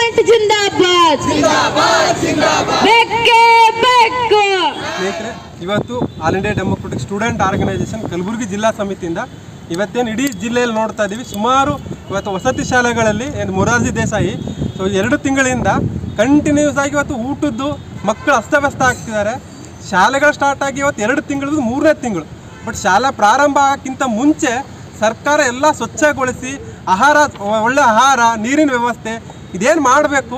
Government ಜಿಂದಾಬಾದ್ ಬೇಕೇ ಬೇಕು. ಸ್ನೇಹಿತರೆ, ಇವತ್ತು all India democratic student organisation Kalaburagi ಜಿಲ್ಲಾ ಸಮಿತಿಯಿಂದ ಇವತ್ತೇನು ಇಡೀ ಜಿಲ್ಲೆಯಲ್ಲಿ ನೋಡ್ತಾ ಇದ್ದೀವಿ, ಸುಮಾರು ಇವತ್ತು ವಸತಿ ಶಾಲೆಗಳಲ್ಲಿ ಏನು ಮೊರಾರ್ಜಿ ದೇಸಾಯಿ 2 ತಿಂಗಳಿಂದ ಕಂಟಿನ್ಯೂಸ್ ಆಗಿ ಇವತ್ತು ಊಟದ್ದು ಮಕ್ಕಳು ಅಸ್ತವ್ಯಸ್ತ ಆಗ್ತಿದ್ದಾರೆ. ಶಾಲೆಗಳು ಸ್ಟಾರ್ಟ್ ಆಗಿ ಇವತ್ತು 2 ತಿಂಗಳು 3ನೇ ತಿಂಗಳು. ಬಟ್ ಶಾಲಾ ಪ್ರಾರಂಭ ಆಗೋಕ್ಕಿಂತ ಮುಂಚೆ ಸರ್ಕಾರ ಎಲ್ಲ ಸ್ವಚ್ಛಗೊಳಿಸಿ ಒಳ್ಳೆ ಆಹಾರ, ನೀರಿನ ವ್ಯವಸ್ಥೆ ಇದೇನು ಮಾಡಬೇಕು.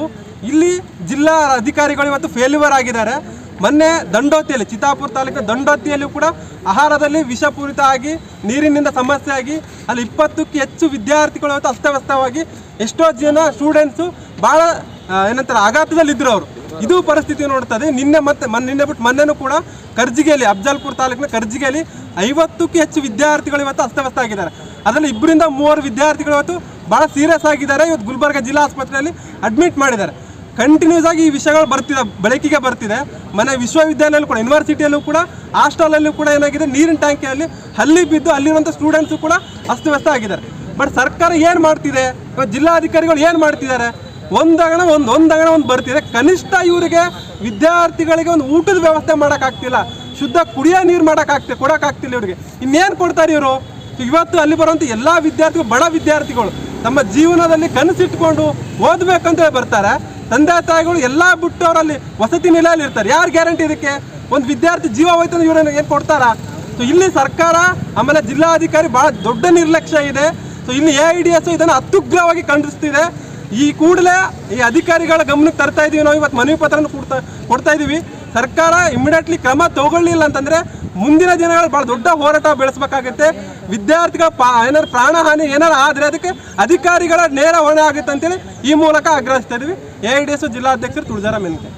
ಇಲ್ಲಿ ಜಿಲ್ಲಾ ಅಧಿಕಾರಿಗಳು ಇವತ್ತು ಫೇಲ್ಯೂರ್ ಆಗಿದ್ದಾರೆ. ಮೊನ್ನೆ ದಂಡೋತಿಯಲ್ಲಿ, ಚಿತ್ತಾಪುರ ತಾಲೂಕಿನ ದಂಡೋತಿಯಲ್ಲೂ ಕೂಡ ಆಹಾರದಲ್ಲಿ ವಿಷಪೂರಿತ ಆಗಿ ನೀರಿನಿಂದ ಸಮಸ್ಯೆ ಆಗಿ ಅಲ್ಲಿ 20ಕ್ಕೂ ಹೆಚ್ಚು ವಿದ್ಯಾರ್ಥಿಗಳು ಇವತ್ತು ಅಸ್ತವ್ಯಸ್ತವಾಗಿ ಎಷ್ಟೋ ಜನ ಸ್ಟೂಡೆಂಟ್ಸು ಭಾಳ ಏನಂತಾರೆ ಆಘಾತದಲ್ಲಿದ್ದರು ಅವರು. ಇದು ಪರಿಸ್ಥಿತಿ ನೋಡ್ತದೆ. ನಿನ್ನೆ ಬಿಟ್ಟು ಮೊನ್ನೆನೂ ಕೂಡ ಕರ್ಜಿಗೆಯಲ್ಲಿ, ಅಫ್ಜಲ್ಪುರ ತಾಲೂಕಿನ ಕರ್ಜಿಗೆಯಲ್ಲಿ 50ಕ್ಕೂ ಹೆಚ್ಚು ವಿದ್ಯಾರ್ಥಿಗಳು ಇವತ್ತು ಅಸ್ತವ್ಯಸ್ತ ಆಗಿದ್ದಾರೆ. ಅದರಲ್ಲಿ 2ರಿಂದ 3 ವಿದ್ಯಾರ್ಥಿಗಳು ಇವತ್ತು ಭಾಳ ಸೀರಿಯಸ್ ಆಗಿದ್ದಾರೆ. ಇವತ್ತು ಗುಲ್ಬರ್ಗ ಜಿಲ್ಲಾ ಆಸ್ಪತ್ರೆಯಲ್ಲಿ ಅಡ್ಮಿಟ್ ಮಾಡಿದ್ದಾರೆ. ಕಂಟಿನ್ಯೂಸ್ ಆಗಿ ಈ ವಿಷಯಗಳು ಬೆಳಕಿಗೆ ಬರ್ತಿದೆ. ಮನೆ ವಿಶ್ವವಿದ್ಯಾಲಯಲ್ಲೂ ಕೂಡ, ಯೂನಿವರ್ಸಿಟಿಯಲ್ಲೂ ಕೂಡ, ಹಾಸ್ಟೆಲಲ್ಲೂ ಕೂಡ ಏನಾಗಿದೆ, ನೀರಿನ ಟ್ಯಾಂಕಿಯಲ್ಲಿ ಹಲ್ಲಿ ಬಿದ್ದು ಅಲ್ಲಿರುವಂಥ ಸ್ಟೂಡೆಂಟ್ಸು ಕೂಡ ಅಸ್ತವ್ಯಸ್ತ ಆಗಿದ್ದಾರೆ. ಬಟ್ ಸರ್ಕಾರ ಏನು ಮಾಡ್ತಿದೆ, ಜಿಲ್ಲಾಧಿಕಾರಿಗಳು ಏನು ಮಾಡ್ತಿದ್ದಾರೆ, ಒಂದಗಣ ಒಂದು ಬರ್ತಿದೆ. ಕನಿಷ್ಠ ಇವರಿಗೆ ವಿದ್ಯಾರ್ಥಿಗಳಿಗೆ ಒಂದು ಊಟದ ವ್ಯವಸ್ಥೆ ಮಾಡೋಕ್ಕಾಗ್ತಿಲ್ಲ, ಶುದ್ಧ ಕುಡಿಯೋ ನೀರು ಕೊಡೋಕ್ಕಾಗ್ತಿಲ್ಲ ಇವರಿಗೆ. ಇನ್ನೇನು ಕೊಡ್ತಾರೆ ಇವರು? ಇವತ್ತು ಅಲ್ಲಿ ಬರುವಂಥ ಎಲ್ಲ ವಿದ್ಯಾರ್ಥಿಗಳು, ಬಡ ವಿದ್ಯಾರ್ಥಿಗಳು ತಮ್ಮ ಜೀವನದಲ್ಲಿ ಕನಸಿಟ್ಕೊಂಡು ಓದಬೇಕಂತ ಬರ್ತಾರೆ. ತಂದೆ ತಾಯಿಗಳು ಎಲ್ಲ ಬಿಟ್ಟು ಅವರಲ್ಲಿ ವಸತಿ ನಿಲಯಲ್ಲಿ ಇರ್ತಾರೆ. ಯಾರು ಗ್ಯಾರಂಟಿ ಇದಕ್ಕೆ? ಒಂದು ವಿದ್ಯಾರ್ಥಿ ಜೀವ ಹೋಯ್ತು ಅಂದ್ರೆ ಇವ್ರನ್ನ ಏನು ಕೊಡ್ತಾರಾ? ಇಲ್ಲಿ ಸರ್ಕಾರ ಆಮೇಲೆ ಜಿಲ್ಲಾಧಿಕಾರಿ ಭಾಳ ದೊಡ್ಡ ನಿರ್ಲಕ್ಷ್ಯ ಇದೆ. ಇಲ್ಲಿ AIDS ಇದನ್ನು ಅತ್ಯುಗ್ರವಾಗಿ ಖಂಡಿಸ್ತಿದೆ. ಈ ಕೂಡಲೇ ಈ ಅಧಿಕಾರಿಗಳ ಗಮನಕ್ಕೆ ತರ್ತಾ ಇದೀವಿ. ನಾವು ಇವತ್ತು ಮನವಿ ಪತ್ರನ ಕೊಡ್ತಾ ಇದ್ದೀವಿ. ಸರ್ಕಾರ ಇಮಿಡಿಯೇಟ್ಲಿ ಕ್ರಮ ತಗೊಳ್ಳಿಲ್ಲ ಅಂತಂದರೆ ಮುಂದಿನ ದಿನಗಳಲ್ಲಿ ಭಾಳ ದೊಡ್ಡ ಹೋರಾಟ ಬೆಳೆಸಬೇಕಾಗುತ್ತೆ. ವಿದ್ಯಾರ್ಥಿಗಳ ಏನಾದ್ರು ಪ್ರಾಣಹಾನಿ ಏನಾರು ಆದರೆ ಅದಕ್ಕೆ ಅಧಿಕಾರಿಗಳ ನೇರ ಹೊಣೆ ಆಗುತ್ತೆ ಅಂತೇಳಿ ಈ ಮೂಲಕ ಆಗ್ರಹಿಸ್ತಾ ಇದ್ದೀವಿ. AIDS ಜಿಲ್ಲಾಧ್ಯಕ್ಷರು ತುಳಜಾರ ಮೆನ್ಕೆ.